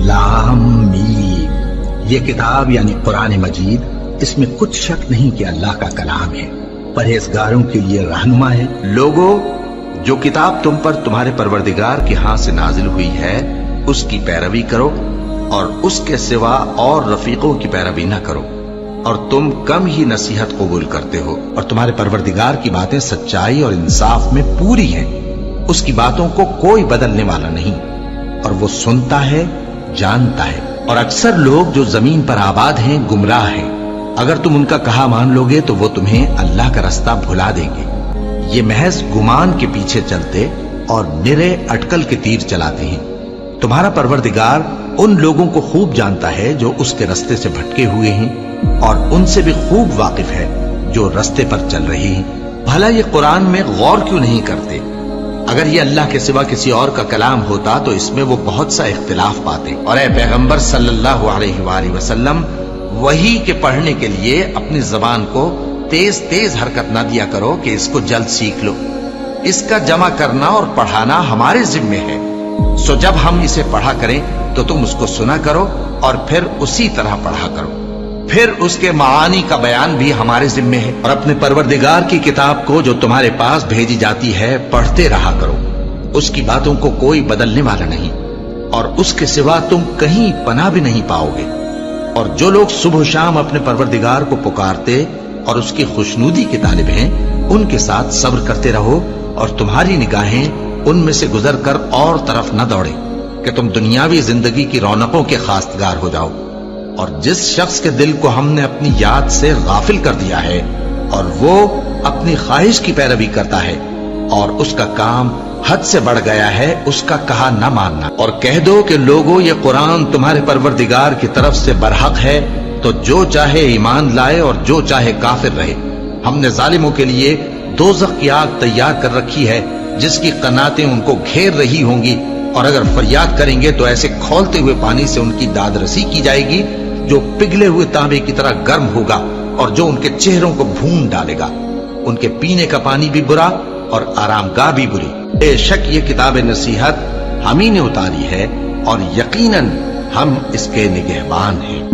लाम मीम। ये किताब यानी कुरान मजीद, इसमें कुछ शक नहीं कि अल्लाह का कलाम है, परहेजगारों के लिए रहनुमा है। लोगो, जो किताब तुम पर तुम्हारे परवरदिगार के हाथ से नाजिल हुई है उसकी पैरवी करो और उसके सिवा और रफीकों की पैरवी न करो, और तुम कम ही नसीहत कबूल करते हो। और तुम्हारे परवरदिगार की बातें सच्चाई और इंसाफ में पूरी हैं, उसकी बातों को कोई बदलने वाला नहीं, और वो सुनता है, जानता है। और अक्सर लोग जो जमीन पर आबाद हैं गुमराह हैं, अगर तुम उनका कहा मान लोगे तो वो तुम्हें अल्लाह का रास्ता भुला देंगे। ये महज गुमान के पीछे चलते और निरे अटकल के तीर चलाते हैं। तुम्हारा परवरदिगार उन लोगों को खूब जानता है जो उसके रास्ते से भटके हुए हैं, और उनसे भी खूब वाकिफ है जो रास्ते पर चल रहे हैं। भला ये कुरान में गौर क्यों नहीं करते? अगर ये अल्लाह के सिवा किसी और का कलाम होता तो इसमें वो बहुत सा इख्तिलाफ पाते। और ए पैगंबर सल्लल्लाहु अलैहि वसल्लम, वही के पढ़ने के लिए अपनी जबान को तेज तेज हरकत ना दिया करो कि इसको जल्द सीख लो। इसका जमा करना और पढ़ाना हमारे जिम्मे है। सो जब हम इसे पढ़ा करें तो तुम उसको सुना करो और फिर उसी तरह पढ़ा करो। फिर उसके मानी का बयान भी हमारे जिम्मे है। और अपने परवरदिगार की किताब को जो तुम्हारे पास भेजी जाती है पढ़ते रहा करो। उसकी बातों को कोई बदलने वाला नहीं, और उसके सिवा तुम कहीं पनाह भी नहीं पाओगे। और जो लोग सुबह शाम अपने परवरदिगार को पुकारते और उसकी खुशनुदी के तालिब हैं, उनके साथ सब्र करते रहो, और तुम्हारी निगाहें उनमें से गुजर कर और तरफ न दौड़े कि तुम दुनियावी जिंदगी की रौनकों के खास्तगार हो जाओ। और जिस शख्स के दिल को हमने अपनी याद से गाफिल कर दिया है और वो अपनी ख्वाहिश की पैरवी करता है और उसका काम हद से बढ़ गया है, उसका कहा न मानना। और कह दो कि लोगों, ये कुरान तुम्हारे परवरदिगार की तरफ से बरहक है, तो जो चाहे ईमान लाए और जो चाहे काफिर रहे। हमने जालिमों के लिए दोज़ख की आग तैयार कर रखी है जिसकी कनातें उनको घेर रही होंगी, और अगर फरियाद करेंगे तो ऐसे खौलते हुए पानी से उनकी दादरसी की जाएगी जो पिघले हुए तांबे की तरह गर्म होगा और जो उनके चेहरों को भून डालेगा। उनके पीने का पानी भी बुरा और आरामगाह भी बुरी। बेशक ये किताब नसीहत हम ही ने उतारी है और यकीनन हम इसके निगहबान हैं।